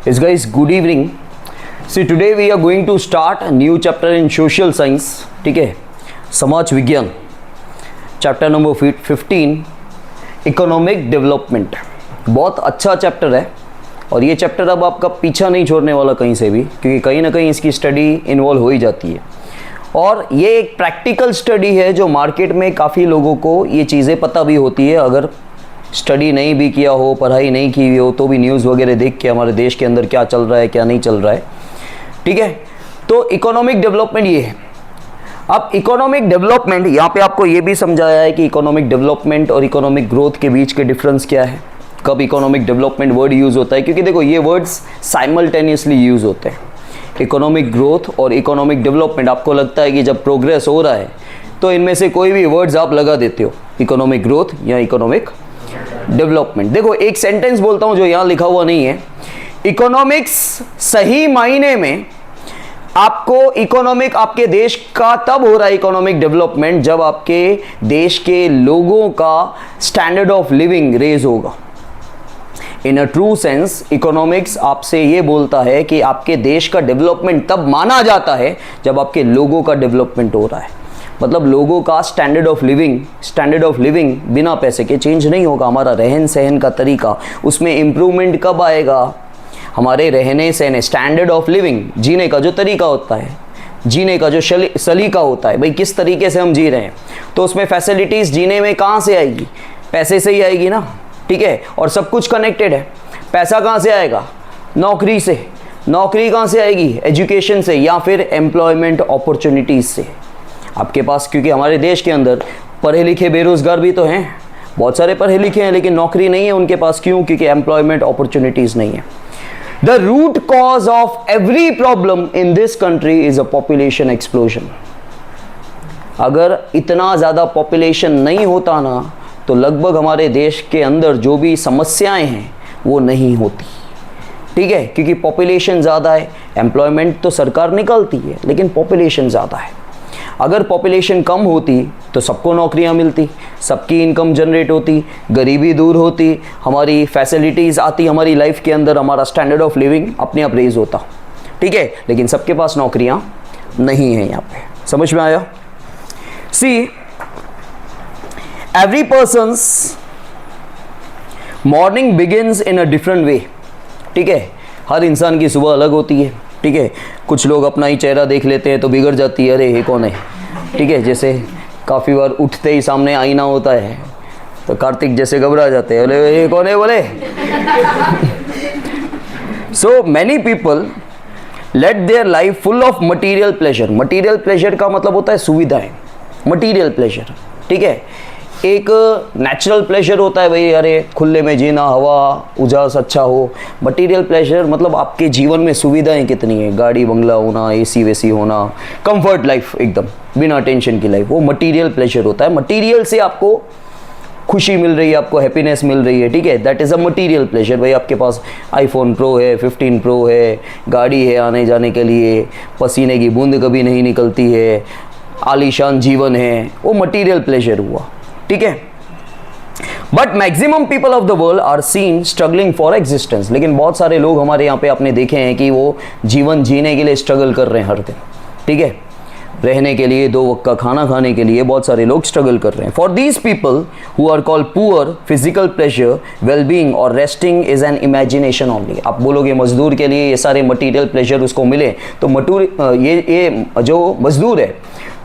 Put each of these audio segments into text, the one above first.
Yes guys, good evening. See, today we are going to start a new chapter in social science. ठीक है, समाज विज्ञान, chapter number 15, economic development. बहुत अच्छा chapter है और ये चैप्टर अब आपका पीछा नहीं छोड़ने वाला कहीं से भी, क्योंकि कहीं ना कहीं इसकी स्टडी इन्वॉल्व हो ही जाती है. और ये एक प्रैक्टिकल स्टडी है जो मार्केट में काफ़ी लोगों को ये चीज़ें पता भी होती है. अगर स्टडी नहीं भी किया हो, पढ़ाई नहीं की हो, तो भी न्यूज़ वगैरह देख के हमारे देश के अंदर क्या चल रहा है क्या नहीं चल रहा है. ठीक है, तो इकोनॉमिक डेवलपमेंट ये है. अब इकोनॉमिक डेवलपमेंट यहाँ पे आपको ये भी समझाया है कि इकोनॉमिक डेवलपमेंट और इकोनॉमिक ग्रोथ के बीच के डिफरेंस क्या है, कब इकोनॉमिक डेवलपमेंट वर्ड यूज़ होता है. क्योंकि देखो, ये वर्ड्स साइमल्टेनियसली यूज़ होते हैं. इकोनॉमिक ग्रोथ और इकोनॉमिक डेवलपमेंट. आपको लगता है कि जब प्रोग्रेस हो रहा है तो इनमें से कोई भी वर्ड्स आप लगा देते हो, इकोनॉमिक ग्रोथ या इकोनॉमिक डेवलपमेंट. देखो, एक सेंटेंस बोलता हूं जो यहां लिखा हुआ नहीं है. इकोनॉमिक्स सही मायने में आपको इकोनॉमिक, आपके देश का तब हो रहा है इकोनॉमिक डेवलपमेंट जब आपके देश के लोगों का स्टैंडर्ड ऑफ लिविंग रेज होगा. इन अ ट्रू सेंस इकोनॉमिक्स आपसे ये बोलता है कि आपके देश का डेवलपमेंट तब माना जाता है जब आपके लोगों का डेवलपमेंट हो रहा है. मतलब लोगों का स्टैंडर्ड ऑफ लिविंग बिना पैसे के चेंज नहीं होगा. हमारा रहन सहन का तरीका, उसमें इम्प्रूवमेंट कब आएगा? हमारे रहने सहने, स्टैंडर्ड ऑफ लिविंग, जीने का जो तरीका होता है, जीने का जो सलीका होता है, भाई किस तरीके से हम जी रहे हैं, तो उसमें फैसिलिटीज़ जीने में कहाँ से आएगी? पैसे से ही आएगी ना. ठीक है, और सब कुछ कनेक्टेड है. पैसा कहाँ से आएगा? नौकरी से. नौकरी कहाँ से आएगी? एजुकेशन से, या फिर एम्प्लॉयमेंट अपॉर्चुनिटीज़ से. आपके पास, क्योंकि हमारे देश के अंदर पढ़े लिखे बेरोजगार भी तो हैं, बहुत सारे पढ़े लिखे हैं लेकिन नौकरी नहीं है उनके पास. क्यों? क्योंकि एम्प्लॉयमेंट अपॉर्चुनिटीज़ नहीं है. The root cause of every problem in this country is a population explosion. अगर इतना ज़्यादा पॉपुलेशन नहीं होता ना, तो लगभग हमारे देश के अंदर जो भी समस्याएं हैं वो नहीं होती. ठीक है, क्योंकि पॉपुलेशन ज़्यादा है. एम्प्लॉयमेंट तो सरकार निकालती है लेकिन पॉपुलेशन ज़्यादा है. अगर पॉपुलेशन कम होती तो सबको नौकरियां मिलती, सबकी इनकम जनरेट होती, गरीबी दूर होती, हमारी फैसिलिटीज़ आती हमारी लाइफ के अंदर, हमारा स्टैंडर्ड ऑफ लिविंग अपने आप रेज होता. ठीक है, लेकिन सबके पास नौकरियां नहीं हैं. यहाँ पे समझ में आया? See, every persons morning begins in a different way. ठीक है, हर इंसान की सुबह अलग होती है. ठीक है, कुछ लोग अपना ही चेहरा देख लेते हैं तो बिगड़ जाती है, अरे ये कौन है. ठीक है, जैसे काफ़ी बार उठते ही सामने आईना होता है तो कार्तिक जैसे घबरा जाते हैं, अरे ये कौन है बोले. So many people late their life full of material pleasure. Material pleasure का मतलब होता है सुविधाएं, मटीरियल प्लेजर. ठीक है, एक नेचुरल प्लेजर होता है, भाई अरे खुले में जीना, हवा उजास अच्छा हो. मटेरियल प्लेजर मतलब आपके जीवन में सुविधाएं कितनी है, गाड़ी बंगला होना, एसी वेसी होना, कंफर्ट लाइफ, एकदम बिना टेंशन की लाइफ, वो मटेरियल प्लेजर होता है. मटेरियल से आपको खुशी मिल रही है, आपको हैप्पीनेस मिल रही है. ठीक है, that is a material pleasure. भाई आपके पास आईफोन प्रो है, 15 प्रो है, गाड़ी है आने जाने के लिए, पसीने की बूंद कभी नहीं निकलती है, आलीशान जीवन है, वो मटेरियल प्लेजर हुआ. ठीक है, but maximum people of the world are seen struggling for existence. लेकिन बहुत सारे लोग हमारे यहाँ पे आपने देखे हैं कि वो जीवन जीने के लिए स्ट्रगल कर रहे हैं हर दिन. ठीक है, रहने के लिए, 2 वक्त का खाना खाने के लिए बहुत सारे लोग स्ट्रगल कर रहे हैं. For these people who are called poor, physical pleasure, wellbeing और resting is an imagination only. आप बोलोगे मजदूर के लिए ये सारे मटीरियल प्लेजर उसको मिले, तो ये जो मजदूर है,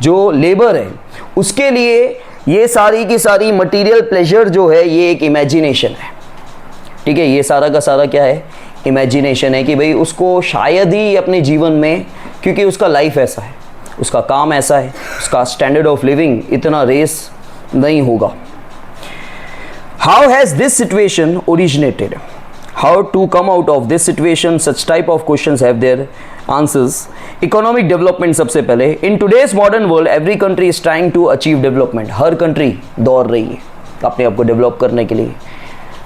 जो लेबर है, उसके लिए ये सारी की सारी मटेरियल प्लेजर जो है ये एक इमेजिनेशन है. ठीक है, ये सारा का सारा क्या है? इमेजिनेशन है कि भाई उसको शायद ही अपने जीवन में, क्योंकि उसका लाइफ ऐसा है, उसका काम ऐसा है, उसका स्टैंडर्ड ऑफ लिविंग इतना रेस नहीं होगा. How has this situation originated? How to come out of this situation? Such type of questions have their answers. Economic development सबसे पहले. In today's modern world every country is trying to achieve development. हर country दौड़ रही है अपने आप को develop करने के लिए.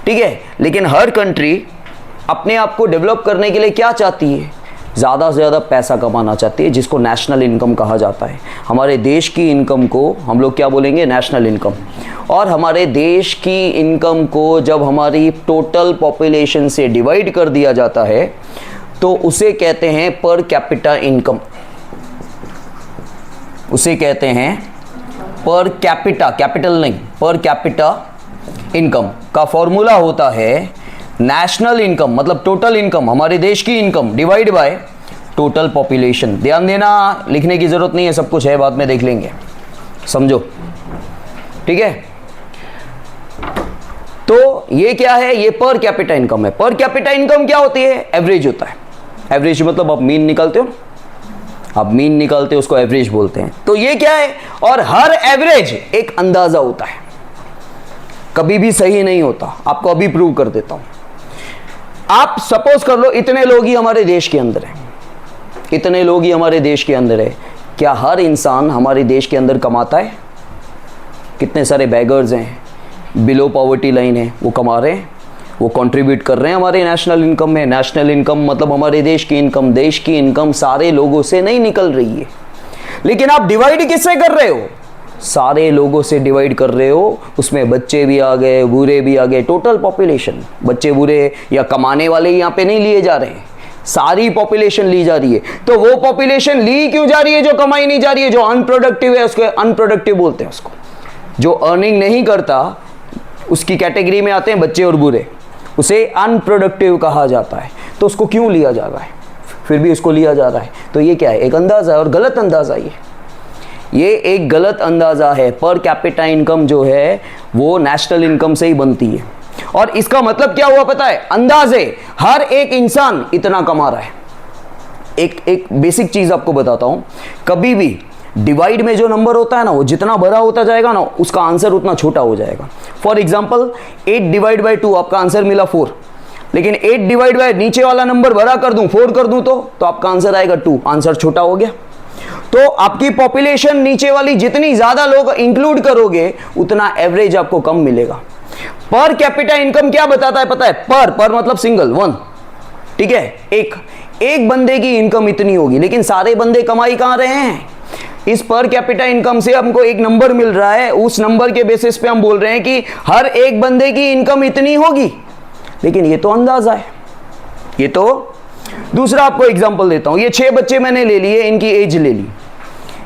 ठीक है, लेकिन हर कंट्री अपने आप को डेवलप करने के लिए क्या चाहती है? ज़्यादा से ज़्यादा पैसा कमाना चाहती है, जिसको नेशनल इनकम कहा जाता है। हमारे देश की इनकम को हम लोग क्या बोलेंगे? National income. और हमारे देश की इनकम को जब हमारी टोटल पॉपुलेशन से डिवाइड कर दिया जाता है तो उसे कहते हैं पर कैपिटा इनकम। उसे कहते हैं पर कैपिटा, कैपिटल नहीं, पर कैपिटा इनकम का फॉर्मूला होता है नेशनल इनकम, मतलब टोटल इनकम, हमारे देश की income divide by total population. ध्यान देना, लिखने की जरूरत नहीं है, सब कुछ है, बाद में देख लेंगे, समझो, ठीक है। तो ये क्या है? ये पर कैपिटा इनकम है। पर कैपिटा इनकम क्या होती है? एवरेज होता है। एवरेज मतलब आप मीन निकालते हो, आप मीन निकालते हो, उसको एवरेज बोलते हैं। तो ये क्या है? और हर एवरेज एक अंदाजा होता है, कभी भी सही नहीं होता। आपको अभी प्रूव कर देता हूं। आप सपोज कर लो इतने लोग ही हमारे देश के अंदर है, इतने लोग ही हमारे देश के अंदर है। क्या हर इंसान हमारे देश के अंदर कमाता है? कितने सारे बैगर्स हैं, बिलो पॉवर्टी लाइन है, वो कमा रहे हैं, वो कंट्रीब्यूट कर रहे हैं हमारे नेशनल इनकम में। नेशनल इनकम मतलब हमारे देश की इनकम। देश की इनकम सारे लोगों से नहीं निकल रही है, लेकिन आप डिवाइड किससे कर रहे हो? सारे लोगों से डिवाइड कर रहे हो। उसमें बच्चे भी आ गए, बूढ़े भी आ गए, टोटल पॉपुलेशन। बच्चे बूढ़े या कमाने वाले यहाँ पे नहीं लिए जा रहे हैं, सारी पॉपुलेशन ली जा रही है। तो वो पॉपुलेशन ली क्यों जा रही है जो कमाई नहीं जा रही है? जो अनप्रोडक्टिव है उसको अनप्रोडक्टिव बोलते हैं। उसको जो अर्निंग नहीं करता उसकी कैटेगरी में आते हैं बच्चे और बूढ़े, उसे अनप्रोडक्टिव कहा जाता है। तो उसको क्यों लिया जा रहा है? फिर भी उसको लिया जा रहा है। तो ये क्या है? एक अंदाज़ा है, और गलत अंदाज़ा ये एक गलत अंदाज़ा है। पर कैपिटा इनकम जो है वो नेशनल इनकम से ही बनती है। और इसका मतलब क्या हुआ पता है? अंदाजे हर एक इंसान इतना कमा रहा है। एक बेसिक चीज़ आपको बताता हूँ, कभी भी डिवाइड में जो नंबर होता है ना, वो जितना बड़ा होता जाएगा ना, उसका आंसर उतना छोटा हो जाएगा। फॉर एग्जाम्पल 8 डिवाइड बाई 2, आपका आंसर मिला 4, लेकिन 8 डिवाइड बाय नीचे वाला नंबर बड़ा कर दूं, 4 कर दूं, तो आपका आंसर आएगा 2, आंसर छोटा हो गया। तो आपकी पॉपुलेशन नीचे वाली जितनी ज्यादा लोग इंक्लूड करोगे उतना एवरेज आपको कम मिलेगा। पर कैपिटा इनकम क्या बताता है पता है? पर मतलब सिंगल, वन, ठीक है, एक बंदे की इनकम इतनी होगी, लेकिन सारे बंदे कमाई कहां रहे हैं? इस पर कैपिटा इनकम से हमको एक नंबर मिल रहा है, उस नंबर के बेसिस पे हम बोल रहे हैं कि हर एक बंदे की इनकम इतनी होगी, लेकिन ये तो अंदाजा है, ये तो। दूसरा आपको एग्जांपल देता हूं, ये 6 बच्चे मैंने ले लिए, इनकी एज ले ली,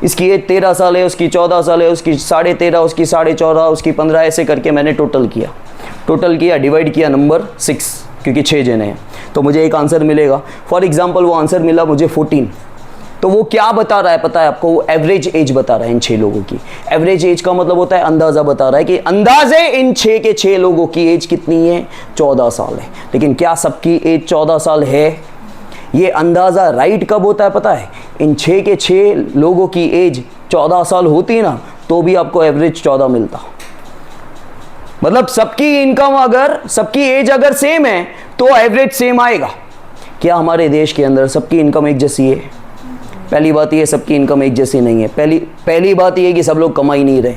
इसकी एज 13 साल है, उसकी 14 साल है, उसकी 13.5, उसकी 14.5, उसकी 15, ऐसे करके मैंने टोटल किया, डिवाइड किया नंबर 6, क्योंकि 6 जने हैं, तो मुझे एक आंसर मिलेगा। फॉर एग्जाम्पल वो आंसर मिला मुझे 14। तो वो क्या बता रहा है पता है आपको? वो एवरेज एज बता रहा है इन 6 लोगों की। एवरेज एज का मतलब होता है अंदाजा बता रहा है कि अंदाजे इन 6 के 6 लोगों की एज कितनी है? 14 साल है। लेकिन क्या सबकी एज 14 साल है? ये अंदाजा राइट कब होता है पता है? इन 6 के 6 लोगों की एज 14 साल होती ना, तो भी आपको एवरेज 14 मिलता। मतलब सबकी इनकम अगर, सबकी एज अगर सेम है तो एवरेज सेम आएगा। क्या हमारे देश के अंदर सबकी इनकम एक जैसी है? पहली बात ये, सबकी इनकम एक जैसी नहीं है। पहली बात ये कि सब लोग कमा ही नहीं रहे।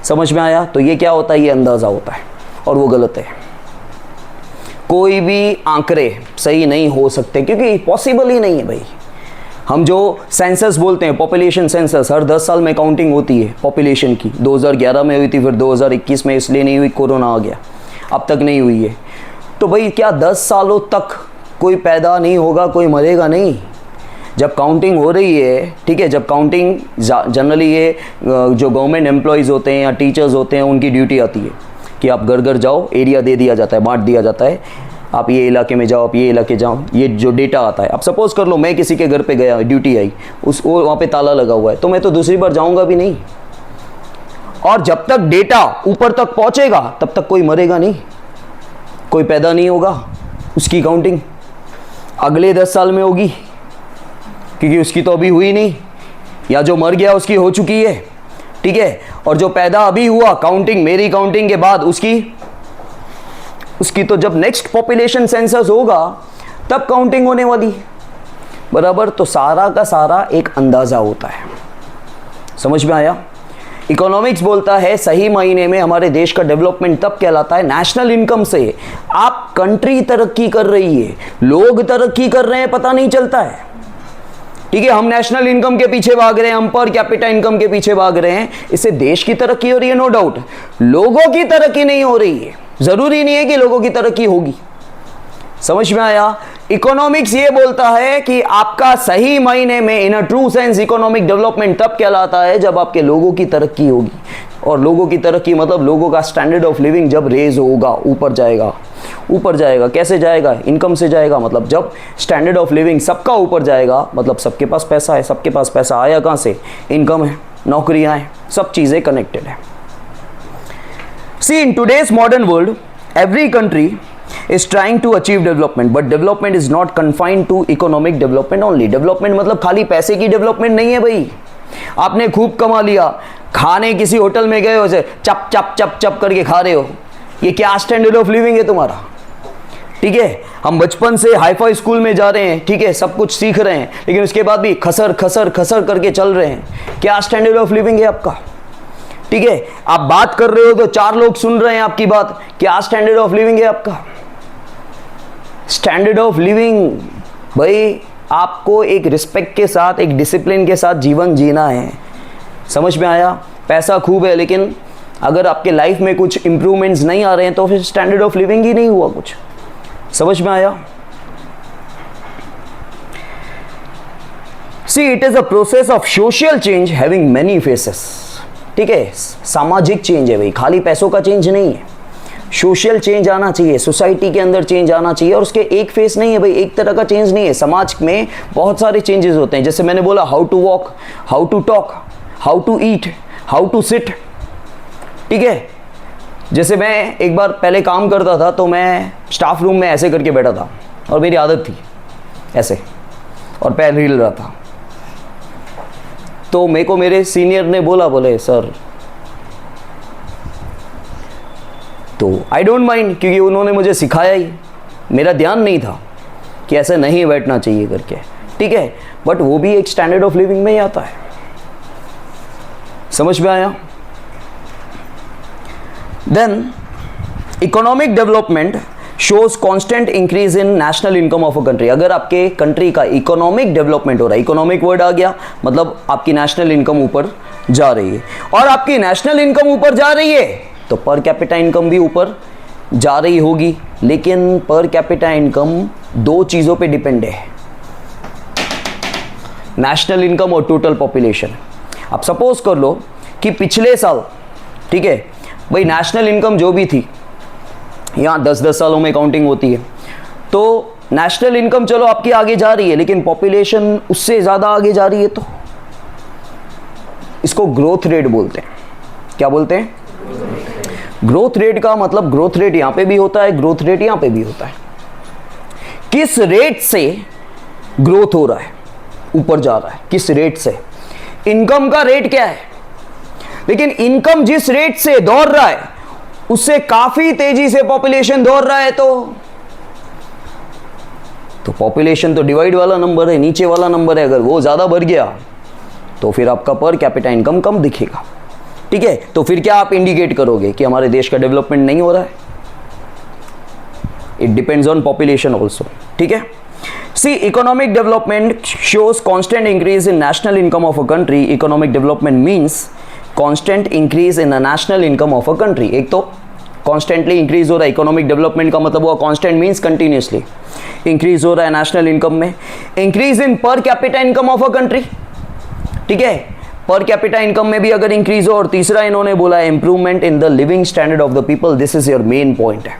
समझ में आया? तो ये क्या होता है? ये अंदाजा होता है, और वो गलत है। कोई भी आंकड़े सही नहीं हो सकते, क्योंकि पॉसिबल ही नहीं है भाई। हम जो सेंसस बोलते हैं, पॉपुलेशन सेंसस, हर 10 साल में काउंटिंग होती है पॉपुलेशन की। 2011 में हुई थी, फिर 2021 में इसलिए नहीं हुई, कोरोना आ गया, अब तक नहीं हुई है। तो भाई क्या 10 सालों तक कोई पैदा नहीं होगा, कोई मरेगा नहीं? जब काउंटिंग हो रही है, ठीक है, जब काउंटिंग जनरली ये जो गवर्नमेंट एम्प्लॉयज़ होते हैं या टीचर्स होते हैं, उनकी ड्यूटी आती है कि आप घर घर जाओ, एरिया दे दिया जाता है, बांट दिया जाता है, आप ये इलाके में जाओ, आप ये इलाके जाओ, ये जो डेटा आता है। अब सपोज़ कर लो मैं किसी के घर पे गया, ड्यूटी आई, वो वहाँ पे ताला लगा हुआ है, तो मैं तो दूसरी बार जाऊँगा भी नहीं। और जब तक डेटा ऊपर तक पहुँचेगा तब तक कोई मरेगा नहीं, कोई पैदा नहीं होगा। उसकी काउंटिंग अगले 10 साल में होगी, क्योंकि उसकी तो अभी हुई नहीं, या जो मर गया उसकी हो चुकी है, ठीक है। और जो पैदा अभी हुआ, काउंटिंग, मेरी काउंटिंग के बाद उसकी तो जब नेक्स्ट पॉपुलेशन सेंसस होगा तब काउंटिंग होने वाली, बराबर। तो सारा का सारा एक अंदाजा होता है। समझ में आया? इकोनॉमिक्स बोलता है सही मायने में हमारे देश का डेवलपमेंट तब कहलाता है नेशनल इनकम से। आप कंट्री तरक्की कर रही है, लोग तरक्की कर रहे हैं, पता नहीं चलता है। ठीक है, हम नेशनल इनकम के पीछे भाग रहे हैं, हम पर कैपिटा इनकम के पीछे भाग रहे हैं, इससे देश की तरक्की हो रही है, नो डाउट। लोगों की तरक्की नहीं हो रही है। जरूरी नहीं है कि लोगों की तरक्की होगी। समझ में आया? इकोनॉमिक्स ये बोलता है कि आपका सही मायने में in a true sense economic development तब कहलाता है जब आपके लोगों की तरक्की होगी। और लोगों की तरक्की मतलब लोगों का स्टैंडर्ड ऑफ लिविंग जब रेज होगा, ऊपर जाएगा। ऊपर जाएगा कैसे जाएगा? इनकम से जाएगा। मतलब जब स्टैंडर्ड ऑफ लिविंग सबका ऊपर जाएगा, मतलब सबके पास पैसा है। सबके पास पैसा आया कहाँ से? इनकम है, नौकरियां हैं, सब चीज़ें कनेक्टेड है। See, in today's modern world every country is trying to achieve development, but development is not confined to economic development only. Development मतलब खाली पैसे की डेवलपमेंट नहीं है भाई। आपने खूब कमा लिया, खाने किसी होटल में गए हो, चप चप चप चप करके खा रहे हो, ये क्या स्टैंडर्ड ऑफ लिविंग है तुम्हारा? ठीक है, हम बचपन से हाईफाई स्कूल में जा रहे हैं, ठीक है, सब कुछ सीख रहे हैं, लेकिन उसके बाद भी खसर खसर खसर करके चल रहे हैं। क्या स्टैंडर्ड ऑफ लिविंग है आपका? ठीक है, आप बात कर रहे हो तो 4 लोग सुन रहे हैं आपकी बात, क्या स्टैंडर्ड ऑफ लिविंग है आपका? स्टैंडर्ड ऑफ लिविंग भाई, आपको एक रिस्पेक्ट के साथ, एक डिसिप्लिन के साथ जीवन जीना है। समझ में आया? पैसा खूब है, लेकिन अगर आपके लाइफ में कुछ इंप्रूवमेंट्स नहीं आ रहे हैं तो फिर स्टैंडर्ड ऑफ लिविंग ही नहीं हुआ कुछ। समझ में आया? See, it is a process of social change having many faces. ठीक है, सामाजिक चेंज है भाई, खाली पैसों का चेंज नहीं है। सोशल चेंज आना चाहिए, सोसाइटी के अंदर चेंज आना चाहिए, और उसके एक फेस नहीं है भाई, एक तरह का चेंज नहीं है। समाज में बहुत सारे चेंजेस होते हैं। जैसे मैंने बोला, how to walk, how to talk, how to eat, how to sit. ठीक है, जैसे मैं एक बार पहले काम करता था तो मैं स्टाफ रूम में ऐसे करके बैठा था, और मेरी आदत थी ऐसे, और पैर हिल रहा था। तो मेरे को मेरे सीनियर ने बोले सर, तो आई डोंट माइंड, क्योंकि उन्होंने मुझे सिखाया ही, मेरा ध्यान नहीं था कि ऐसे नहीं बैठना चाहिए करके। ठीक है, बट वो भी एक स्टैंडर्ड ऑफ लिविंग में ही आता है। समझ में आया? Then economic development shows constant increase in national income of a country. अगर आपके कंट्री का इकोनॉमिक डेवलपमेंट हो रहा है, इकोनॉमिक वर्ड आ गया, मतलब आपकी नेशनल इनकम ऊपर जा रही है, और आपकी नेशनल इनकम ऊपर जा रही है तो पर कैपिटा इनकम भी ऊपर जा रही होगी। लेकिन पर कैपिटा इनकम 2 चीज़ों पे डिपेंड है, नेशनल इनकम और टोटल पॉपुलेशन। अब सपोज कर लो कि पिछले साल, ठीक है भाई, नेशनल इनकम जो भी थी, यहाँ 10-10 सालों में काउंटिंग होती है, तो नेशनल इनकम चलो आपकी आगे जा रही है, लेकिन पॉपुलेशन उससे ज़्यादा आगे जा रही है, तो इसको ग्रोथ रेट बोलते हैं। क्या बोलते हैं? ग्रोथ रेट का मतलब ग्रोथ रेट यहां पे भी होता है, ग्रोथ रेट यहां पे भी होता है। किस रेट से ग्रोथ हो रहा है, ऊपर जा रहा है, किस रेट से? इनकम का रेट क्या है? लेकिन इनकम जिस रेट से दौड़ रहा है उससे काफी तेजी से पॉपुलेशन दौड़ रहा है, तो पॉपुलेशन तो डिवाइड वाला नंबर है, नीचे वाला नंबर है। अगर वो ज्यादा बढ़ गया तो फिर आपका पर कैपिटा इनकम कम दिखेगा। ठीक है, तो फिर क्या आप इंडिकेट करोगे कि हमारे देश का डेवलपमेंट नहीं हो रहा है? It depends on population also. ठीक है, see, economic development shows constant increase in national income of a country. Economic development means constant increase in the national income of a country. एक तो कॉन्स्टेंटली इंक्रीज हो रहा है, economic development का मतलब हुआ कांस्टेंट मींस कंटिन्यूसली इंक्रीज हो रहा है नेशनल इनकम में। इंक्रीज इन पर capita income of a country. ठीक है, पर कैपिटा इनकम में भी अगर इंक्रीज हो। और तीसरा इन्होंने बोला है improvement in the living standard of the people. This is your main point है।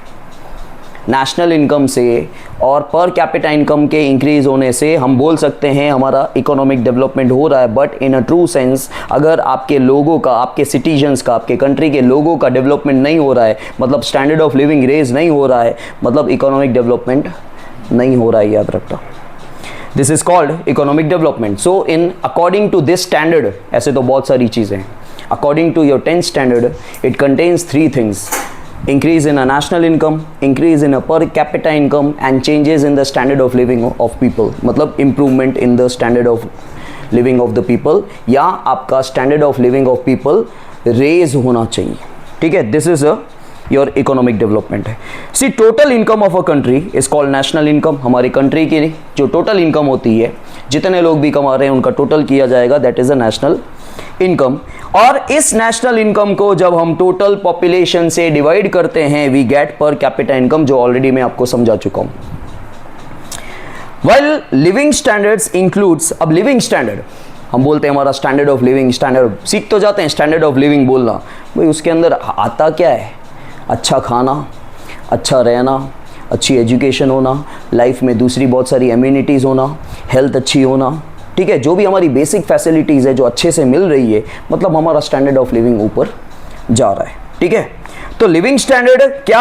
नेशनल इनकम से और पर कैपिटा इनकम के इंक्रीज होने से हम बोल सकते हैं हमारा इकोनॉमिक डेवलपमेंट हो रहा है। But in a true sense अगर आपके लोगों का, आपके सिटीजन्स का, आपके कंट्री के लोगों का डेवलपमेंट नहीं हो रहा है, मतलब स्टैंडर्ड ऑफ लिविंग रेज नहीं हो रहा है, मतलब इकोनॉमिक डेवलपमेंट नहीं हो रहा है, याद रखना। This is called economic development. So in according to this standard, ऐसे तो बहुत सारी चीज़ें हैं, according to your 10th standard it contains 3 things: increase in a national income, increase in a per capita income and changes in the standard of living of people। मतलब improvement in the standard of living of the people, या आपका standard of living of people raise होना चाहिए। ठीक है, this is a your economic development है। See total income of a country is called national income. हमारी country की जो टोटल इनकम होती है, जितने लोग भी कमा रहे हैं उनका टोटल किया जाएगा, that is a national income. और इस नेशनल इनकम को जब हम टोटल पॉपुलेशन से डिवाइड करते हैं, we get per capita income, जो ऑलरेडी मैं आपको समझा चुका हूं। वेल लिविंग स्टैंडर्ड्स इंक्लूड्स, अब लिविंग स्टैंडर्ड हम बोलते हैं हमारा स्टैंडर्ड ऑफ लिविंग, स्टैंडर्ड सीख तो जाते हैं स्टैंडर्ड ऑफ लिविंग बोलना, भाई उसके अंदर आता क्या है? अच्छा खाना, अच्छा रहना, अच्छी एजुकेशन होना, लाइफ में दूसरी बहुत सारी एम्यूनिटीज़ होना, हेल्थ अच्छी होना, ठीक है, जो भी हमारी बेसिक फैसिलिटीज़ है जो अच्छे से मिल रही है, मतलब हमारा स्टैंडर्ड ऑफ लिविंग ऊपर जा रहा है, ठीक है। तो लिविंग स्टैंडर्ड क्या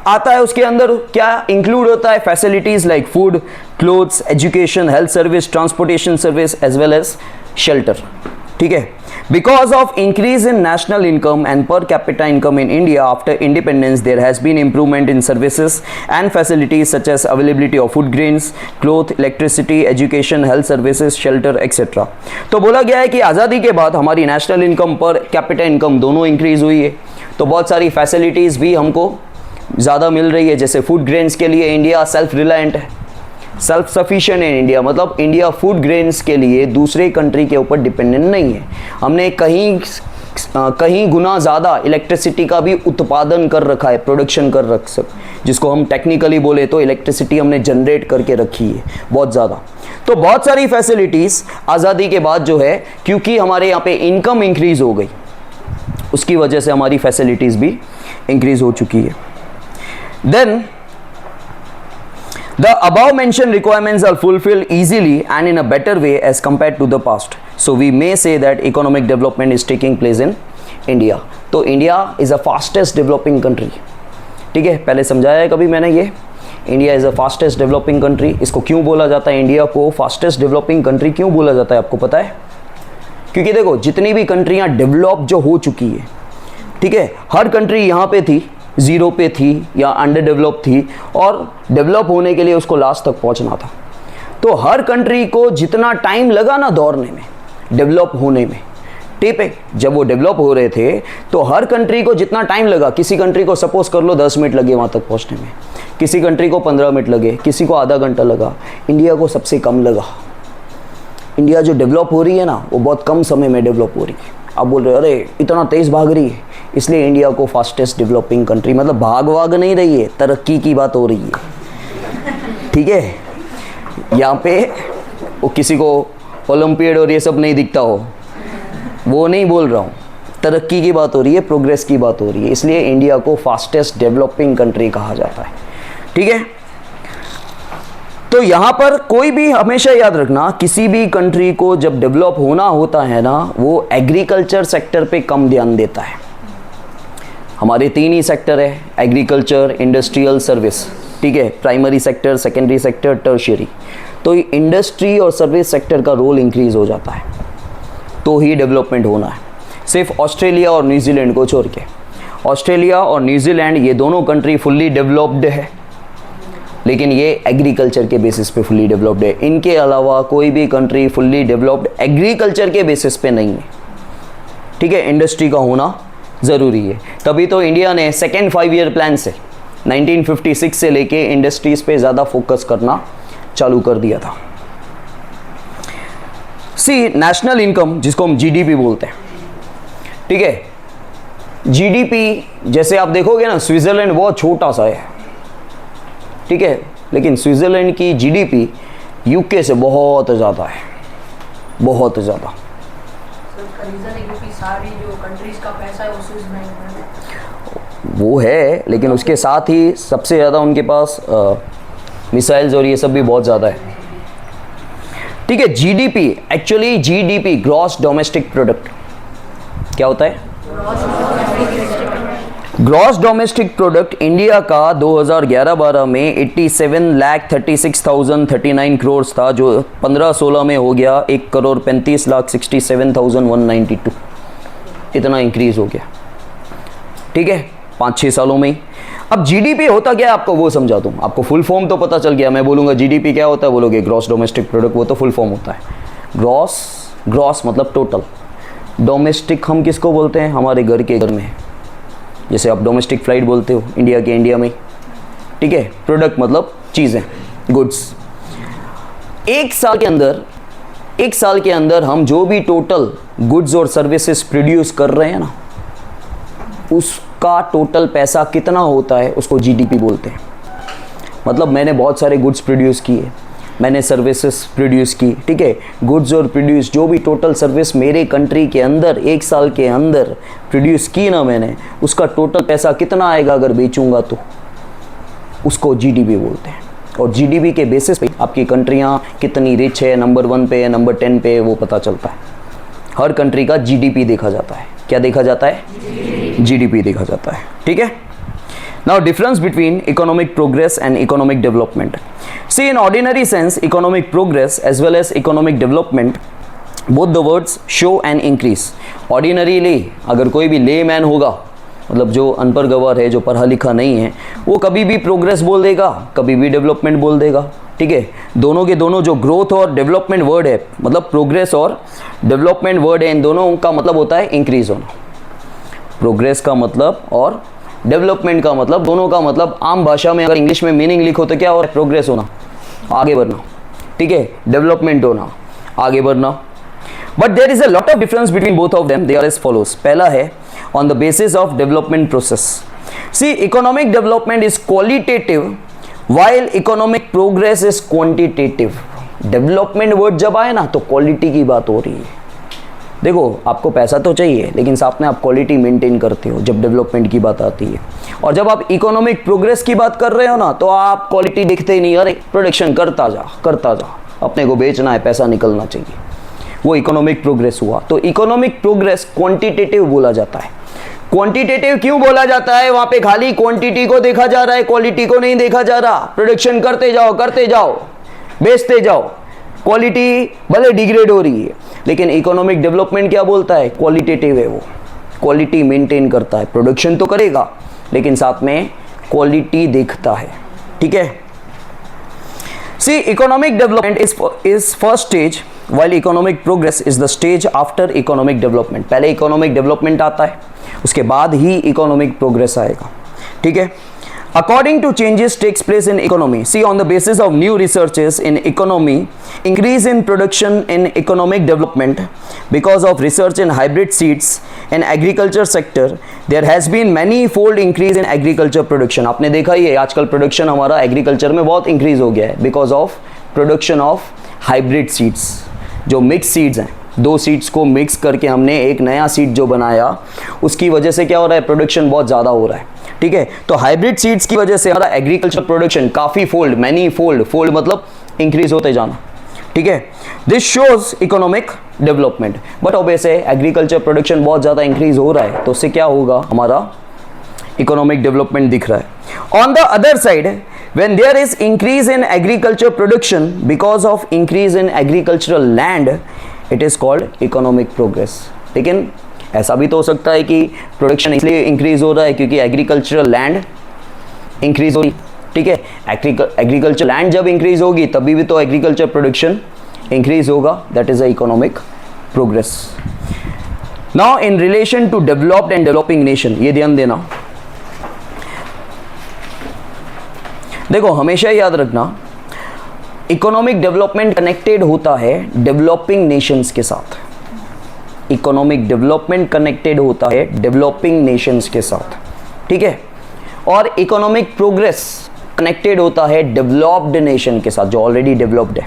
आता है, उसके अंदर क्या इंक्लूड होता है? Facilities like food, clothes, education, health service, transportation service as well as shelter, ठीक है। Because of increase in national income and per capita income in India after independence, there has been improvement in services and facilities such as availability of food grains, cloth, electricity, education, health services, shelter, etc. तो बोला गया है कि आज़ादी के बाद हमारी national income per capita income दोनों इंक्रीज हुई है, तो बहुत सारी फैसिलिटीज़ भी हमको ज़्यादा मिल रही है। जैसे फूड ग्रेन्स के लिए इंडिया सेल्फ रिलायंट है, सेल्फ सफिशिएंट है इंडिया, मतलब इंडिया फूड ग्रेन्स के लिए दूसरे कंट्री के ऊपर डिपेंडेंट नहीं है। हमने कहीं गुना ज़्यादा इलेक्ट्रिसिटी का भी उत्पादन कर रखा है, प्रोडक्शन कर रख जिसको हम टेक्निकली बोले तो इलेक्ट्रिसिटी हमने जनरेट करके रखी है बहुत ज़्यादा। तो बहुत सारी फैसिलिटीज़ आज़ादी के बाद जो है, क्योंकि हमारे यहाँ पे इनकम इंक्रीज़ हो गई, उसकी वजह से हमारी फैसिलिटीज़ भी इंक्रीज़ हो चुकी है। Then the above mentioned requirements are fulfilled easily and in a better way as compared to the past, so we may say that economic development is taking place in India. तो India is a fastest developing country, ठीक है, पहले समझाया है कभी मैंने ये, India is a fastest developing country. इसको क्यों बोला जाता है, इंडिया को फास्टेस्ट डेवलपिंग कंट्री क्यों बोला जाता है, आपको पता है? क्योंकि देखो जितनी भी कंट्रियाँ डेवलप जो हो चुकी है, ठीक है, हर कंट्री यहाँ पे थी, ज़ीरो पे थी या अंडर डेवलप थी, और डेवलप होने के लिए उसको लास्ट तक पहुंचना था। तो हर कंट्री को जितना टाइम लगा ना दौड़ने में, डेवलप होने में, ठीक है, जब वो डेवलप हो रहे थे तो हर कंट्री को जितना टाइम लगा, किसी कंट्री को सपोज कर लो 10 मिनट लगे वहाँ तक पहुँचने में, किसी कंट्री को 15 मिनट लगे, किसी को आधा घंटा लगा, इंडिया को सबसे कम लगा। इंडिया जो डेवलप हो रही है ना, वो बहुत कम समय में डेवलप हो रही है। आप बोल रहे हो अरे इतना तेज़ भाग रही है, इसलिए इंडिया को फास्टेस्ट डेवलपिंग कंट्री, मतलब भाग नहीं रही है, तरक्की की बात हो रही है, ठीक है। यहाँ पे वो किसी को ओलंपियाड और ये सब नहीं दिखता हो, वो नहीं बोल रहा हूँ, तरक्की की बात हो रही है, प्रोग्रेस की बात हो रही है, इसलिए इंडिया को फास्टेस्ट डेवलपिंग कंट्री कहा जाता है, ठीक है। तो यहाँ पर कोई भी हमेशा याद रखना, किसी भी कंट्री को जब डेवलप होना होता है ना, वो एग्रीकल्चर सेक्टर पे कम ध्यान देता है। हमारे 3 ही सेक्टर है, एग्रीकल्चर, इंडस्ट्रियल, सर्विस, ठीक है, primary sector, secondary sector, tertiary. तो इंडस्ट्री और सर्विस सेक्टर का रोल इंक्रीज हो जाता है तो ही डेवलपमेंट होना है। सिर्फ ऑस्ट्रेलिया और न्यूजीलैंड को छोड़ के, ऑस्ट्रेलिया और न्यूजीलैंड ये दोनों कंट्री फुल्ली डेवलप्ड है, लेकिन ये एग्रीकल्चर के बेसिस पे फुल्ली डेवलप्ड है। इनके अलावा कोई भी कंट्री फुल्ली डेवलप्ड एग्रीकल्चर के बेसिस पे नहीं है, ठीक है। इंडस्ट्री का होना ज़रूरी है, तभी तो इंडिया ने सेकेंड 5 ईयर प्लान से 1956 से लेके इंडस्ट्रीज़ पे ज़्यादा फोकस करना चालू कर दिया था। सी नेशनल इनकम, जिसको हम जीडीपी बोलते हैं, ठीक है, जीडीपी जैसे आप देखोगे ना, स्विट्ज़रलैंड बहुत छोटा सा है, ठीक है, लेकिन स्विट्ज़रलैंड की जीडीपी यूके से बहुत ज़्यादा है, बहुत ज़्यादा। वो है, लेकिन उसके साथ ही सबसे ज़्यादा उनके पास मिसाइल्स और ये सब भी बहुत ज़्यादा है, ठीक है। GDP, actually GDP gross domestic product क्या होता है? ग्रॉस डोमेस्टिक प्रोडक्ट इंडिया का 2011-12 में 87,36,039 करोड़ था, जो 15-16 में हो गया 1,35,67,192, इतना इंक्रीज हो गया, ठीक है, 5-6 सालों में ही। अब जीडीपी होता क्या है आपको वो समझा दूँ, आपको फुल फॉर्म तो पता चल गया। मैं बोलूँगा जीडीपी क्या होता है, बोलोगे ग्रॉस डोमेस्टिक प्रोडक्ट, वो तो फुल फॉर्म होता है। ग्रॉस मतलब टोटल, डोमेस्टिक हम किसको बोलते हैं, हमारे घर के घर में, जैसे आप डोमेस्टिक फ्लाइट बोलते हो इंडिया के इंडिया में, ठीक है। प्रोडक्ट मतलब चीज़ें, गुड्स। एक साल के अंदर हम जो भी टोटल गुड्स और सर्विसेज प्रोड्यूस कर रहे हैं ना, उसका टोटल पैसा कितना होता है उसको जीडीपी बोलते हैं। मतलब मैंने बहुत सारे गुड्स प्रोड्यूस किए, मैंने सर्विसेज प्रोड्यूस की, ठीक है। गुड्स और प्रोड्यूस जो भी टोटल सर्विस मेरे कंट्री के अंदर एक साल के अंदर प्रोड्यूस की ना मैंने, उसका टोटल पैसा कितना आएगा अगर बेचूंगा तो, उसको जीडीपी बोलते हैं। और जीडीपी के बेसिस पे आपकी कंट्रियाँ कितनी रिच है, नंबर 1 पे है, नंबर 10 पे है, वो पता चलता है। हर कंट्री का जीडीपी देखा जाता है। क्या देखा जाता है? जीडीपी देखा जाता है, ठीक है। Now difference between economic progress and economic development. See, in ordinary sense, economic progress as well as economic development, both the words show an increase. Ordinarily, अगर कोई भी लेमैन होगा, मतलब जो अनपढ़ गंवार है, जो पढ़ा लिखा नहीं है, वो कभी भी प्रोग्रेस बोल देगा, कभी भी डेवलपमेंट बोल देगा, ठीक है। दोनों के दोनों जो ग्रोथ और डेवलपमेंट वर्ड है, मतलब प्रोग्रेस और डेवलपमेंट वर्ड है, इन दोनों का मतलब होता है इंक्रीज होना। प्रोग्रेस का मतलब और डेवलपमेंट का मतलब, दोनों का मतलब आम भाषा में अगर इंग्लिश में मीनिंग लिखो तो क्या हो रहा है? प्रोग्रेस होना, आगे बढ़ना, ठीक है। डेवलपमेंट होना, आगे बढ़ना। But there is a lot of difference between both of them. They are as follows. पहला है on the basis of development process. See, economic development is qualitative while economic progress is quantitative. Development word जब आए ना तो quality की बात हो रही है। देखो, आपको पैसा तो चाहिए लेकिन साथ में आप क्वालिटी मेंटेन करते हो जब डेवलपमेंट की बात आती है। और जब आप इकोनॉमिक प्रोग्रेस की बात कर रहे हो ना, तो आप क्वालिटी देखते ही नहीं, अरे प्रोडक्शन करता जा, अपने को बेचना है, पैसा निकलना चाहिए, वो इकोनॉमिक प्रोग्रेस हुआ। तो इकोनॉमिक प्रोग्रेस क्वांटिटेटिव बोला जाता है। क्वांटिटेटिव क्यों बोला जाता है? वहां पे खाली क्वांटिटी को देखा जा रहा है, क्वालिटी को नहीं देखा जा रहा। प्रोडक्शन करते जाओ, बेचते जाओ, क्वालिटी भले डिग्रेड हो रही है, लेकिन इकोनॉमिक डेवलपमेंट क्या बोलता है? क्वालिटेटिव है, वो क्वालिटी मेंटेन करता है। प्रोडक्शन तो करेगा लेकिन साथ में क्वालिटी देखता है, ठीक है। See, economic development is first stage while economic progress is the stage after economic development. पहले इकोनॉमिक डेवलपमेंट आता है, उसके बाद ही इकोनॉमिक प्रोग्रेस आएगा, ठीक है। According to changes takes place in economy. See, on the basis of new researches in economy, increase in production in economic development because of research in hybrid seeds in agriculture sector, there has been many-fold increase in agriculture production. आपने देखा ही है आजकल production हमारा agriculture में बहुत increase हो गया है because of production of hybrid seeds. जो मिक्स सीड्स हैं, दो सीड्स को मिक्स करके हमने एक नया सीड जो बनाया, उसकी वजह से क्या हो रहा है? प्रोडक्शन बहुत ज़्यादा हो रहा है, ठीक है। तो हाइब्रिड सीड्स की वजह से हमारा एग्रीकल्चर प्रोडक्शन काफ़ी फोल्ड, मैनी फोल्ड मतलब इंक्रीज होते जाना, ठीक है। This shows economic development. But obvious है एग्रीकल्चर प्रोडक्शन बहुत ज़्यादा इंक्रीज हो रहा है, तो उससे क्या होगा? हमारा इकोनॉमिक डेवलपमेंट दिख रहा है। On the other side, when there is increase in agriculture production because of increase in agricultural land, it is called economic progress। लेकिन ऐसा भी तो हो सकता है कि प्रोडक्शन इसलिए इंक्रीज हो रहा है क्योंकि एग्रीकल्चरल लैंड इंक्रीज हो रही, ठीक है। एग्रीकल्चर लैंड जब इंक्रीज होगी तभी भी तो एग्रीकल्चर प्रोडक्शन इंक्रीज होगा, that is a economic progress. Now in relation to developed and developing nation, ये ध्यान देना। देखो, हमेशा याद रखना, इकोनॉमिक डेवलपमेंट कनेक्टेड होता है डेवलपिंग नेशंस के साथ। इकोनॉमिक डेवलपमेंट कनेक्टेड होता है डेवलपिंग नेशंस के साथ, ठीक है। और इकोनॉमिक प्रोग्रेस कनेक्टेड होता है डेवलप्ड नेशन के साथ जो ऑलरेडी डेवलप्ड है।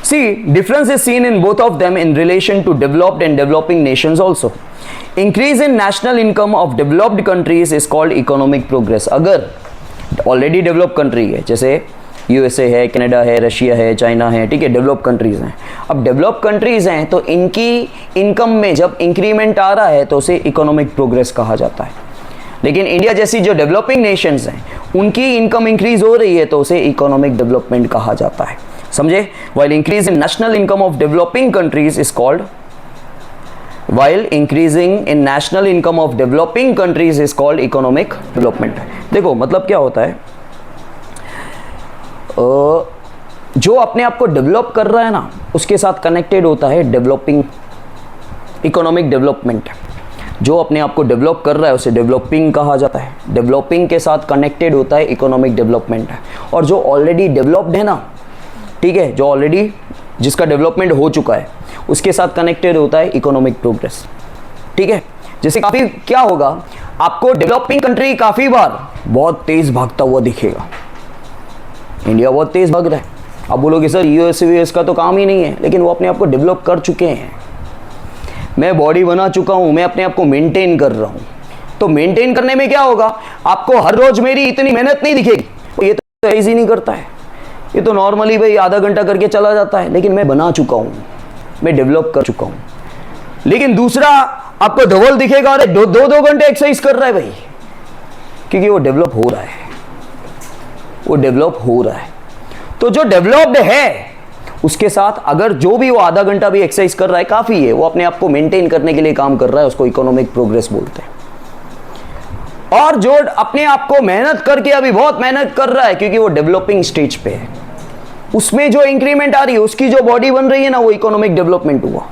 See, difference is seen in both of them in relation to developed and developing nations also. Increase in national income of developed countries is called economic progress. अगर already develop country है, जैसे USA है, Canada है, Russia है, China है, ठीक है, develop countries हैं। अब डेवलप कंट्रीज हैं तो इनकी इनकम में जब इंक्रीमेंट आ रहा है तो उसे इकोनॉमिक प्रोग्रेस कहा जाता है। लेकिन इंडिया जैसी जो डेवलपिंग नेशंस हैं, उनकी इनकम इंक्रीज हो रही है तो उसे इकोनॉमिक डेवलपमेंट कहा जाता है, समझे। While increase in national income of developing countries is called while increasing in national income of developing countries is called economic development। देखो, मतलब क्या होता है, जो अपने आप को डेवलप कर रहा है ना, उसके साथ कनेक्टेड होता है डेवलपिंग इकोनॉमिक डेवलपमेंट। जो अपने आप को डेवलप कर रहा है उसे डेवलपिंग कहा जाता है। डेवलपिंग के साथ कनेक्टेड होता है इकोनॉमिक डेवलपमेंट है। और जो ऑलरेडी डेवलप्ड है ना, ठीक है, जो ऑलरेडी जिसका डेवलपमेंट हो चुका है उसके साथ कनेक्टेड होता है इकोनॉमिक प्रोग्रेस। ठीक है, जैसे काफ़ी क्या होगा, आपको डेवलपिंग कंट्री काफ़ी बार बहुत तेज़ भागता हुआ दिखेगा। इंडिया बहुत तेज़ भाग रहा है, आप बोलोगे सर यूएस का तो काम ही नहीं है, लेकिन वो अपने आप को डेवलप कर चुके हैं। मैं बॉडी बना चुका हूँ, मैं अपने आप को मेंटेन कर रहा हूँ। तो मेंटेन करने में क्या होगा, आपको हर रोज मेरी इतनी मेहनत नहीं दिखेगी। ये तो ऐसे ही नहीं करता है, ये तो नॉर्मली भाई आधा घंटा करके चला जाता है, लेकिन मैं बना चुका हूँ, मैं डेवलप कर चुका हूँ। लेकिन दूसरा आपको धवल दिखेगा, अरे दो घंटे एक्सरसाइज कर रहा है भाई, क्योंकि वो डेवलप हो रहा है, वो डेवलप हो रहा है। तो जो डेवलप्ड है उसके साथ अगर जो भी वो आधा घंटा भी एक्सरसाइज कर रहा है काफ़ी है, वो अपने आप को मेंटेन करने के लिए काम कर रहा है, उसको इकोनॉमिक प्रोग्रेस बोलते हैं। और जो अपने आप को मेहनत करके अभी बहुत मेहनत कर रहा है क्योंकि वो डेवलपिंग स्टेज पे है, उसमें जो इंक्रीमेंट आ रही है, उसकी जो बॉडी बन रही है ना, वो इकोनॉमिक डेवलपमेंट हुआ।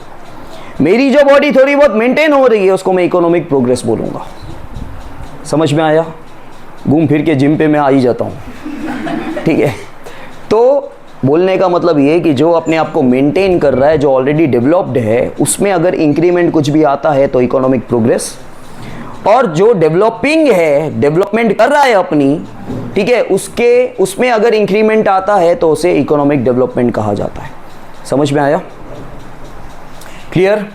मेरी जो बॉडी थोड़ी बहुत मेंटेन हो रही है उसको मैं इकोनॉमिक प्रोग्रेस बोलूँगा। समझ में आया? घूम फिर के जिम पे मैं आ ही जाता हूँ। ठीक है, तो बोलने का मतलब ये कि जो अपने आप को मेंटेन कर रहा है, जो ऑलरेडी डेवलप्ड है, उसमें अगर इंक्रीमेंट कुछ भी आता है तो इकोनॉमिक प्रोग्रेस। और जो डेवलपिंग है, डेवलपमेंट कर रहा है अपनी, ठीक है, उसमें अगर इंक्रीमेंट आता है तो उसे इकोनॉमिक डेवलपमेंट कहा जाता है। समझ में आया? Clear?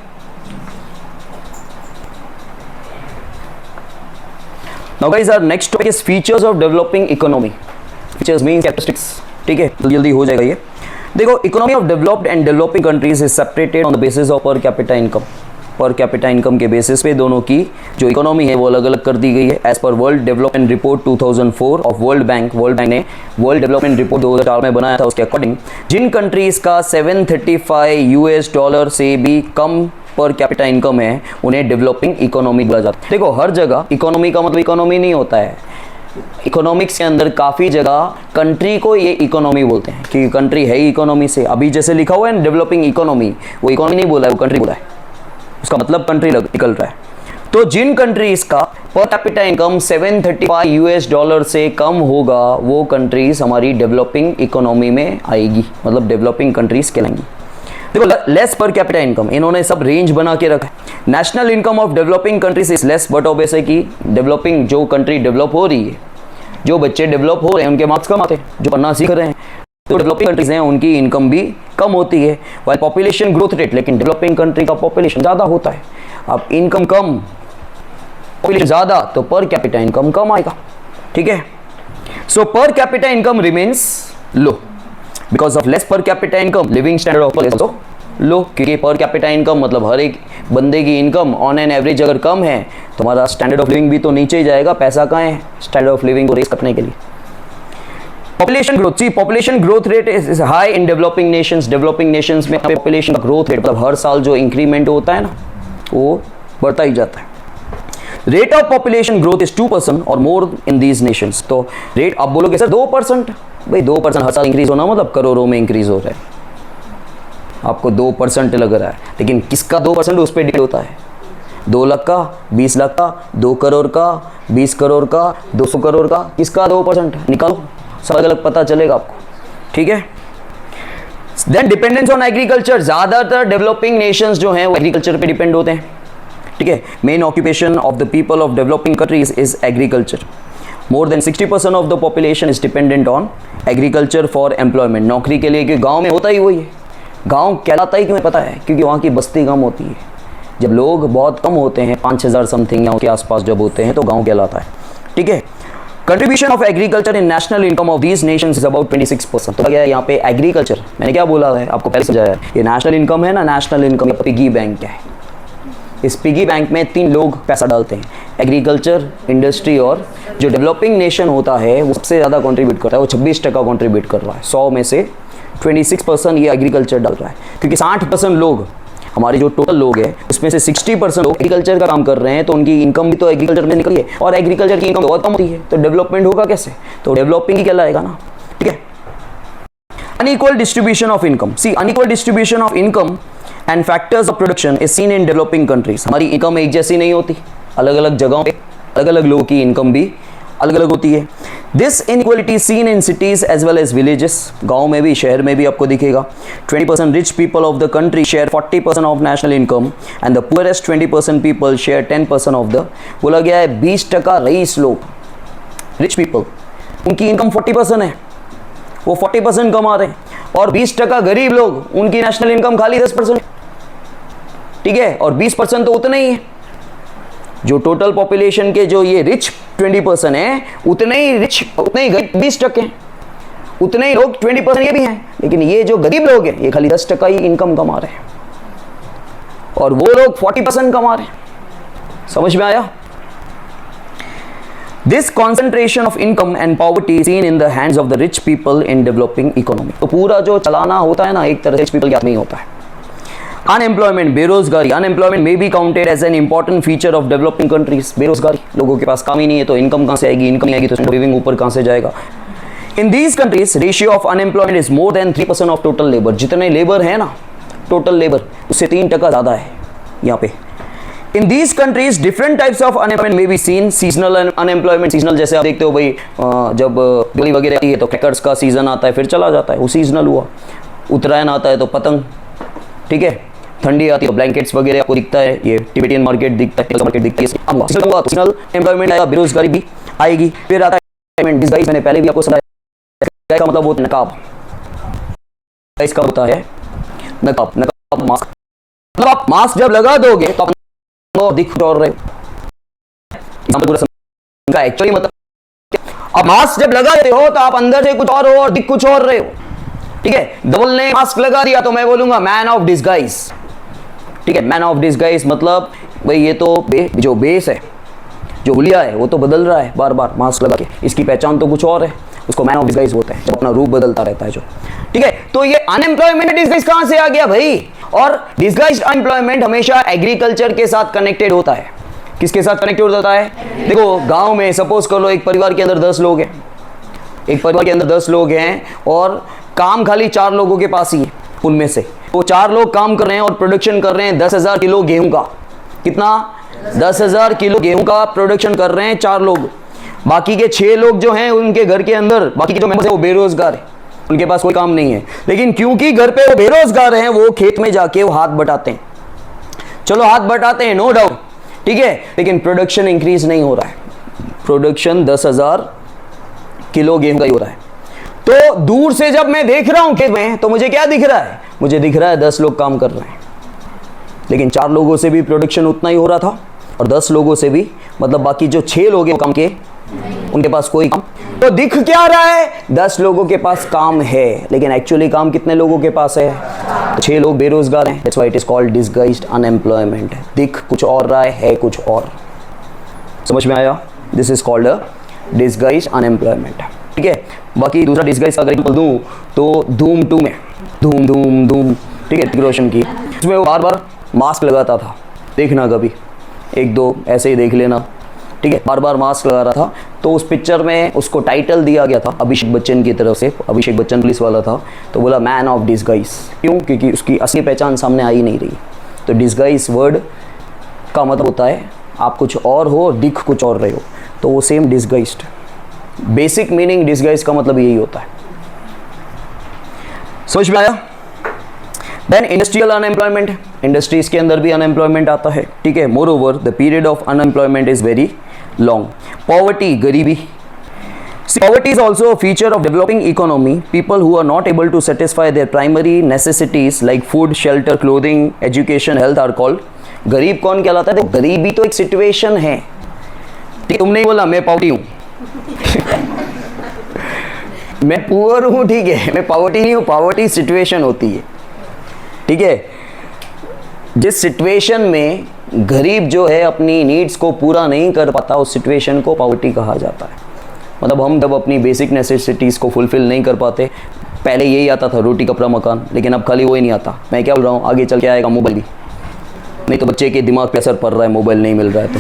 Now guys, our next topic is features of developing economy. Features means characteristics. ठीक है, जल्दी हो जाएगा ये। देखो, economy of developed and developing countries is separated on the basis of per capita income. Per capita income के basis पे दोनों की जो इकोनॉमी है वो अलग अलग कर दी गई है। As per world development report 2004 of world bank ने वर्ल्ड डेवलपमेंट रिपोर्ट 2004 में बनाया था, उसके अकॉर्डिंग जिन कंट्रीज का $735 से भी कम पर कैपिटा इनकम है उन्हें डेवलपिंग इकोनॉमी बोला जाता है। देखो, हर जगह इकोनॉमी का मतलब इकोनॉमी नहीं होता है। इकोनॉमिक्स के अंदर काफ़ी जगह कंट्री को ये इकोनॉमी बोलते हैं, क्योंकि कंट्री है ही इकोनॉमी से। अभी जैसे लिखा हुआ है ना डेवलपिंग इकोनॉमी, वो इकोनॉमी नहीं बोला है, वो कंट्री बोला है, उसका मतलब कंट्री निकल रहा है। तो जिन कंट्रीज का पर कैपिटा इनकम $735 से कम होगा वो कंट्रीज हमारी डेवलपिंग इकोनॉमी में आएगी, मतलब डेवलपिंग कंट्रीज कहलाएंगी। देखो, लेस पर कैपिटा इनकम, इन्होंने सब रेंज बना के रखा है। National income of developing countries is less, but obvious है कि डेवलपिंग जो कंट्री डेवलप हो रही है, जो बच्चे डेवलप हो रहे हैं उनके मार्क्स कम आते हैं, जो पढ़ना सीख रहे हैं, तो डेवलपिंग कंट्रीज हैं उनकी इनकम भी कम होती है। वाइल पॉपुलेशन ग्रोथ रेट, लेकिन डेवलपिंग कंट्री का पॉपुलेशन ज़्यादा होता है। अब इनकम कम, पॉपुलेशन ज़्यादा, तो पर कैपिटा इनकम कम आएगा। ठीक है, so per capita income remains low because of less per capita income, living standard of also low, क्योंकि पर कैपिटा इनकम मतलब हर एक बंदे की इनकम ऑन एन एवरेज अगर कम है तो हमारा स्टैंडर्ड ऑफ लिविंग भी तो नीचे ही जाएगा। पैसा कहाँ है स्टैंडर्ड ऑफ लिविंग को रेस करने के लिए। Population growth, see population growth rate is high in developing nations. Developing nations में पॉपुलेशन ग्रोथ रेट मतलब हर साल जो इंक्रीमेंट होता है ना, वो बढ़ता ही जाता है। Rate of population growth is 2% और मोर इन दीज नेशंस। तो रेट आप बोलोगे सर 2%, भाई 2% हर साल इंक्रीज होना मतलब करोड़ों में इंक्रीज हो रहा है। आपको 2% लग रहा है, लेकिन किसका 2% उस पर डिपेंड होता है। 2 लाख का, 20 लाख का, 2 करोड़ का, 20 करोड़ का, 200 करोड़ का, किसका 2% निकालो, सब अलग अलग पता चलेगा आपको। ठीक है, देन डिपेंडेंस ऑन एग्रीकल्चर, ज़्यादातर डेवलपिंग नेशंस जो हैं वो एग्रीकल्चर पे डिपेंड होते हैं। ठीक है, main occupation of the people of developing countries is agriculture. More than 60% of the population is dependent on agriculture for employment, नौकरी के लिए। क्योंकि गाँव में होता ही वही है। गांव कहलाता ही क्यों पता है, क्योंकि वहाँ की बस्ती कम होती है। जब लोग बहुत कम होते हैं, 5,000 समथिंग या उसके आसपास जब होते हैं, तो गांव कहलाता है। ठीक है, contribution of agriculture in national income of these Nations is about 26%। तो क्या यहाँ पे एग्रीकल्चर, मैंने क्या बोला है आपको पहले समझाया, ये नेशनल इनकम है ना, नेशनल इनकम पिगी बैंक है। इस पिगी बैंक में 3 लोग पैसा डालते हैं, एग्रीकल्चर, इंडस्ट्री और जो डेवलपिंग नेशन होता है वो सबसे ज़्यादा कॉन्ट्रीब्यूट करता है, वो 26% कॉन्ट्रीब्यूट कर रहा है। 100 में से 26% ये एग्रीकल्चर डाल रहा है, क्योंकि 60% लोग हमारे जो टोटल लोग हैं उसमें से 60% लोग एग्रीकल्चर का काम कर रहे हैं, तो उनकी इनकम भी तो एग्रीकल्चर में निकली है, और एग्रीकल्चर की इनकम बहुत कम होती है, तो डेवलपमेंट होगा कैसे, तो डेवलपिंग ही कहलाएगा ना। ठीक है, unequal distribution of income, see unequal distribution of income and factors of production is seen in developing countries. हमारी इनकम एक जैसी नहीं होती, अलग अलग जगहों पे अलग अलग लोगों की इनकम भी अलग अलग होती है। This inequality seen in cities as well as villages. गाँव में भी शहर में भी आपको दिखेगा। 20% rich people of the country share 40% of national income and the poorest 20% people share 10% of the. बोला गया है 20% रईस लोग, रिच पीपल, उनकी इनकम 40% है, वो 40% कमा रहे हैं, और 20% गरीब लोग, उनकी नेशनल इनकम खाली 10%। ठीक है, और 20% तो उतने ही है। जो टोटल पॉपुलेशन के जो ये रिच 20% है, उतने ही रिच, उतने ही गरीब 20% हैं, उतने ही लोग 20% ये भी हैं। लेकिन ये जो गरीब लोग हैं, ये खाली 10% ही इनकम कमा रहे हैं, और वो लोग 40% कमा रहे हैं। समझ में आया? This concentration of income and poverty is seen in the hands of the rich people in developing economy। तो पूरा जो चलाना होता है ना, एक तरह से rich people के हाथ में ही होता है। अनएम्प्लॉयमेंट, बेरोजगारी। Unemployment may be counted as an important feature of developing countries. बेरोजगारी, लोगों के पास काम ही नहीं है, तो इनकम कहाँ से आएगी? इनकम नहीं आएगी तो लिविंग ऊपर कहाँ से जाएगा? In these countries ratio of unemployment is more than 3% of total labour. जितने लेबर है ना, टोटल लेबर, उससे 3% ज़्यादा है यहाँ पे। In these countries different types of unemployment may be seen. Seasonal unemployment, seasonal जैसे आप देखते हो भाई, जब दिवाली वगैरह आती है तो क्रैकर्स का सीजन आता है, फिर चला जाता है, वो सीजनल हुआ। उत्तरायण आता है तो पतंग, ठीक है। ठंडी आती है तो ब्लैंकेट्स वगैरह आपको दिखता है, ये टिबेटियन मार्केट दिखता है, मार्केट दिखती है। सीजनल एम्प्लॉयमेंट आएगा, बेरोजगारी भी आएगी। फिर आता है डिस्गाइज, मैंने पहले भी आपको समझाया, का मतलब होता है नकाब। इसका होता है नकाब, नकाब मास्क। मतलब आप मास्क जब लगा दोगे तो आप दिख और रहे हो। एक्चुअली मतलब आप मास्क जब लगा देते हो तो आप अंदर से कुछ और हो और दिख कुछ और रहे हो। ठीक है, धवल ने मास्क लगा दिया तो मैं बोलूंगा मैन ऑफ डिस्गाइज। ठीक है, मैन ऑफ डिस्गाइज मतलब भाई ये तो जो बेस है, जो हुलिया है, वो तो बदल रहा है बार बार मास्क लगा के, इसकी पहचान तो कुछ और है, उसको मैन ऑफ डिस्गाइज बोलते हैं, जब अपना रूप बदलता रहता है जो। ठीक है, तो ये अनएम्प्लॉयमेंट डिस्गाइज कहां से आ गया भाई? और डिस्गाइज्ड अनएम्प्लॉयमेंट हमेशा एग्रीकल्चर के साथ कनेक्टेड होता है। किसके साथ कनेक्टेड होता है? देखो, गांव में सपोज कर लो एक परिवार के अंदर 10 लोग हैं, एक परिवार के अंदर 10 लोग हैं और काम खाली 4 लोगों के पास ही है। उनमें से वो 4 लोग काम कर रहे हैं और प्रोडक्शन कर रहे हैं 10,000 किलो गेहूं का। कितना? 10,000 किलो गेहूं का प्रोडक्शन कर रहे हैं 4 लोग। बाकी के 6 लोग जो हैं उनके घर के अंदर, बाकी के जो मेंबर्स हैं वो बेरोजगार है, उनके पास कोई काम नहीं है। लेकिन क्योंकि घर पे वो बेरोजगार हैं, वो खेत में जाके वो हाथ बटाते हैं। चलो हाथ बटाते हैं, नो डाउट, ठीक है, लेकिन प्रोडक्शन इंक्रीज नहीं हो रहा है। प्रोडक्शन 10,000 किलो गेहूं का ही हो रहा है। तो दूर से जब मैं देख रहा हूं खेत में, तो मुझे क्या दिख रहा है? मुझे दिख रहा है 10 लोग काम कर रहे हैं, लेकिन 4 लोगों से भी प्रोडक्शन उतना ही हो रहा था, और 10 लोगों से भी, मतलब बाकी जो 6 लोग हैं वो काम के, उनके पास कोई काम। तो दिख क्या रहा है? 10 लोगों के पास काम है, लेकिन एक्चुअली काम कितने लोगों के पास है? 6 लोग बेरोजगार हैं। That's why it is called disguised unemployment. दिख कुछ और रहा है कुछ और। समझ में आया? This is called a disguised unemployment. ठीक है, बाकी दूसरा डिस्गाइज अगर एग्जांपल दूं तो धूम 2 में, धूम धूम धूम, ठीक है, ऋतिक रोशन की, उसमें वो बार बार मास्क लगाता था। देखना कभी 1-2 ऐसे ही देख लेना, ठीक है, बार बार मास्क लगा रहा था। तो उस पिक्चर में उसको टाइटल दिया गया था अभिषेक बच्चन की तरफ से। अभिषेक बच्चन पुलिस वाला था, तो बोला मैन ऑफ डिस्गाइज। क्यों? क्योंकि उसकी असली पहचान सामने आ ही नहीं रही। तो डिस्गाइज वर्ड का मतलब होता है आप कुछ और हो, दिख कुछ और रहे हो, तो वो same disguised. Basic meaning disguise का मतलब यही होता है। समझ में आया? देन इंडस्ट्रियल अनएम्प्लॉयमेंट, इंडस्ट्रीज के अंदर भी अनएम्प्लॉयमेंट आता है। ठीक है, more over the period of unemployment is very long. Poverty, गरीबी, poverty is also a feature of developing economy. People who are not able to satisfy their primary necessities like food, shelter, clothing, education, health are called। गरीब कौन कहलाता है? तो गरीबी तो एक situation है। ठीक, तुमने ही बोला मैं पॉवर्टी हूं मैं पुअर हूं, ठीक है, मैं पॉवर्टी नहीं हूं। पॉवर्टी सिचुएशन होती है, ठीक है, जिस सिचुएशन में गरीब जो है अपनी नीड्स को पूरा नहीं कर पाता, उस सिचुएशन को पॉवर्टी कहा जाता है। मतलब हम जब अपनी बेसिक नेसेसिटीज़ को फुलफिल नहीं कर पाते, पहले यही आता था रोटी कपड़ा मकान, लेकिन अब खाली वही नहीं आता। मैं क्या बोल रहा हूँ, आगे चल के आएगा मोबाइल भी, नहीं तो बच्चे के दिमाग पे असर पड़ रहा है, मोबाइल नहीं मिल रहा है तो,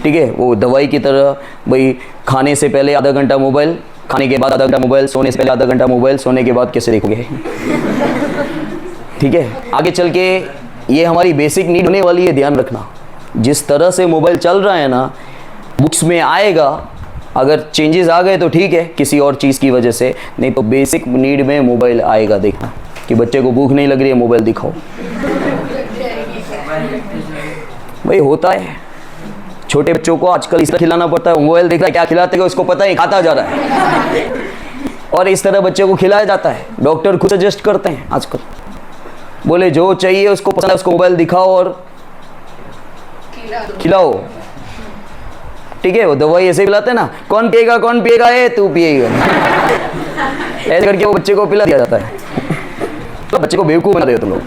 ठीक है, वो दवाई की तरह भाई, खाने से पहले आधा घंटा मोबाइल, खाने के बाद आधा घंटा मोबाइल, सोने से पहले आधा घंटा मोबाइल, सोने के बाद कैसे देखोगे? ठीक है, आगे चल के ये हमारी बेसिक नीड होने वाली है, ध्यान रखना। जिस तरह से मोबाइल चल रहा है ना, बुक्स में आएगा, अगर चेंजेस आ गए तो ठीक है किसी और चीज़ की वजह से, नहीं तो बेसिक नीड में मोबाइल आएगा। देखना कि बच्चे को भूख नहीं लग रही है, मोबाइल दिखाओ। भाई होता है, छोटे बच्चों को आजकल इस तरह खिलाना पड़ता है, मोबाइल देख रहा है, क्या खिलाते हैं उसको पता है, खाता जा रहा है। और इस तरह बच्चे को खिलाया जाता है। डॉक्टर खुद सजेस्ट करते हैं आजकल, बोले जो चाहिए उसको पसंद है उसको मोबाइल दिखाओ और खिलाओ। ठीक है, वो दवाई ऐसे पिलाते हैं ना, कौन पिएगा कौन पिएगा, ये तू पिएगा, ऐसे करके वो बच्चे को पिला दिया जाता है। तो बच्चे को बेवकूफ बना रहे हो तुम लोग।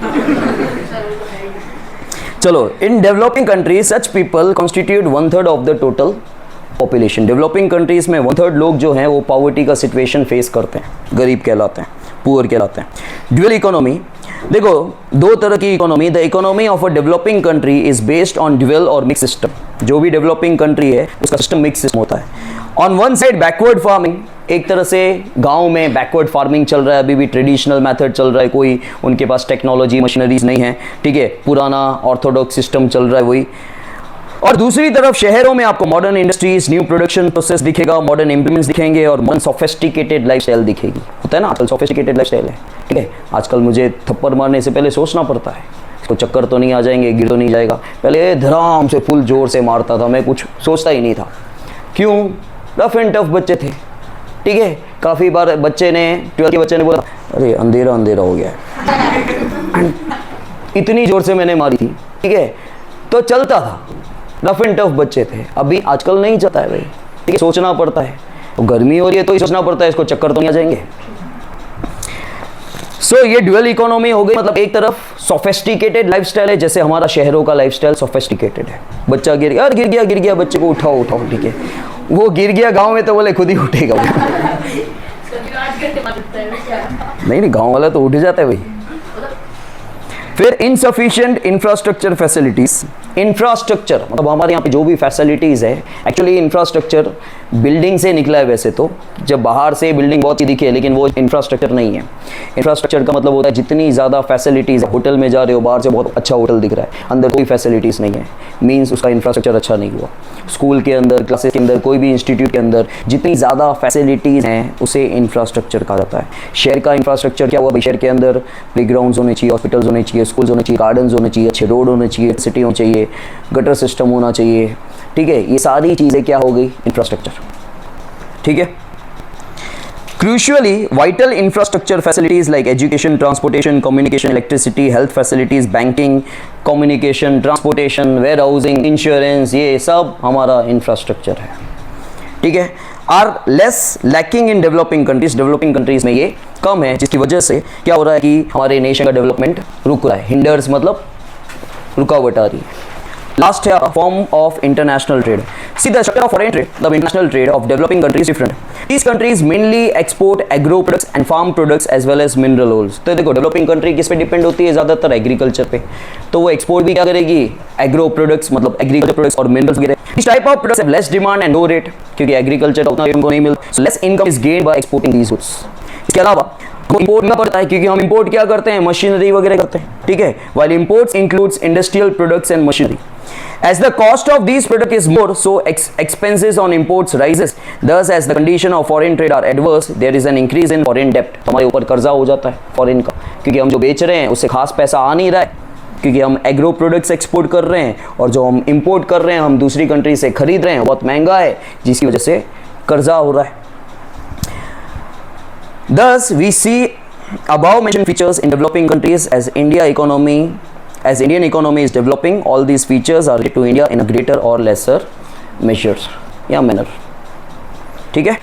चलो, इन developing countries such people constitute 1/3 of the total population. Developing countries में 1/3 लोग जो हैं वो पॉवर्टी का सिचुएशन फेस करते हैं, गरीब कहलाते हैं, पुअर कहलाते हैं। ड्यूअल इकोनॉमी, देखो दो तरह की economy. The economy of a developing country is based on dual और मिक्स सिस्टम। जो भी डेवलपिंग कंट्री है उसका सिस्टम मिक्स सिस्टम होता है। On one side backward farming, एक तरह से गांव में बैकवर्ड फार्मिंग चल रहा है, अभी भी ट्रेडिशनल मेथड चल रहा है, कोई उनके पास टेक्नोलॉजी मशीनरीज नहीं है, ठीक है, पुराना ऑर्थोडॉक्स सिस्टम चल रहा है वही। और दूसरी तरफ शहरों में आपको modern industries, new production process दिखेगा, मॉडर्न इंप्लीमेंट्स दिखेंगे और मॉडर्न सोफिस्टिकेटेड लाइफस्टाइल दिखेगी। होता है ना आजकल सोफिस्टिकेटेड लाइफस्टाइल है, ठीक है। आजकल मुझे थप्पड़ मारने से पहले सोचना पड़ता है, इसको चक्कर तो नहीं आ जाएंगे, गिर तो नहीं जाएगा। पहले धड़ाम से फुल जोर से मारता था, मैं कुछ सोचता ही नहीं था। क्यों? रफ एंड टफ बच्चे थे, ठीक है। काफ़ी बार बच्चे ने, 12th के बच्चे ने बोला अरे अंधेरा अंधेरा हो गया है, इतनी जोर से मैंने मारी थी, ठीक है। तो चलता था, रफ एंड टफ बच्चे थे। अभी आजकल नहीं चलता है भाई, ठीक है, सोचना पड़ता है। तो गर्मी हो रही है तो सोचना पड़ता है, इसको चक्कर तो नहीं आ जाएंगे। सो ये ड्यूअल इकोनॉमी हो गई, मतलब एक तरफ सोफिस्टिकेटेड लाइफस्टाइल है, जैसे हमारा शहरों का लाइफस्टाइल सोफिस्टिकेटेड है। बच्चा गिर गया, गिर गया, बच्चे को उठाओ उठाओ, ठीक है। वो गिर गया गांव में तो बोले खुद ही उठेगा। नहीं, गांव वाला तो उठ जाता है भाई। फिर इनसफिशिएंट इंफ्रास्ट्रक्चर फैसिलिटीज। इंफ्रास्ट्रक्चर मतलब हमारे यहाँ पे जो भी फैसिलिटीज़ है, एक्चुअली इंफ्रास्ट्रक्चर बिल्डिंग से निकला है। वैसे तो जब बाहर से बिल्डिंग बहुत ही दिखे, लेकिन वो इंफ्रास्ट्रक्चर नहीं है। इंफ्रास्ट्रक्चर का मतलब होता है जितनी ज़्यादा फैसिलिटीज़, होटल में जा रहे हो, बाहर से बहुत अच्छा होटल दिख रहा है, अंदर कोई फैसिलिटीज़ नहीं है, मीन्स उसका इंफ्रास्ट्रक्चर अच्छा नहीं हुआ। स्कूल के अंदर, क्लासेस के अंदर, कोई भी इंस्टीट्यूट के अंदर जितनी ज़्यादा फैसिलिटीज़ हैं उसे इंफ्रास्ट्रक्चर कहा जाता है। शहर का इंफ्रास्ट्रक्चर क्या हुआ भाई? शहर के अंदर प्लेग्राउंड्स होने चाहिए, हॉस्पिटल्स होने चाहिए, स्कूल्स होने चाहिए, गार्डन्स होने चाहिए, अच्छे रोड होने चाहिए, सिटी होनी चाहिए, गटर सिस्टम होना चाहिए, ठीक है। ये सारी चीज़ें क्या हो गई? इंफ्रास्ट्रक्चर, ठीक है। Crucially, vital infrastructure facilities like education, transportation, communication, electricity, health facilities, banking, communication, transportation, warehousing, insurance, ये सब हमारा इंफ्रास्ट्रक्चर है, ठीक है। Are less lacking in developing countries. Developing countries में ये कम है, जिसकी वजह से क्या हो रहा है कि हमारे नेशन का डेवलपमेंट रुक रहा है। हिंडर्स मतलब रुकावट आ रही है। लास्ट है form of international trade. See the structure of foreign trade, the international trade off developing countries different. These countries mainly export agro products and farm products as well as mineral oils। तो देखो developing country किस पे depend होती है? ज़्यादातर agriculture पे। तो वो एक्सपोर्ट भी क्या करेगी? एग्रो प्रोडक्ट्स मतलब एग्रीकल्चर प्रोडक्ट्स और मिनरल्स वगैरह। This type of products have less demand and no rate, क्योंकि एग्रीकल्चर उतना इनको नहीं मिलता, so less income is gained by exporting these goods। इसके अलावा हमको इंपोर्ट करना पड़ता है, क्योंकि हम इंपोर्ट क्या करते हैं? मशीनरी वगैरह करते हैं, ठीक है। While imports includes industrial products and machinery। As the cost of these products is more, so expenses on imports rises. Thus, as the condition of foreign trade are adverse, there is an increase in foreign debt। हमारे ऊपर कर्जा हो जाता है foreign का, क्योंकि हम जो बेच रहे हैं उससे खास पैसा आ नहीं रहा है, क्योंकि हम एग्रो प्रोडक्ट्स एक्सपोर्ट कर रहे हैं और जो हम इंपोर्ट कर रहे हैं, हम दूसरी कंट्री से खरीद रहे हैं, बहुत महंगा है, जिसकी वजह से कर्जा हो रहा है। Thus, we see above mentioned features in developing countries as Indian economy is developing. All these features are related to India in a greater or lesser measures या manner, ठीक है।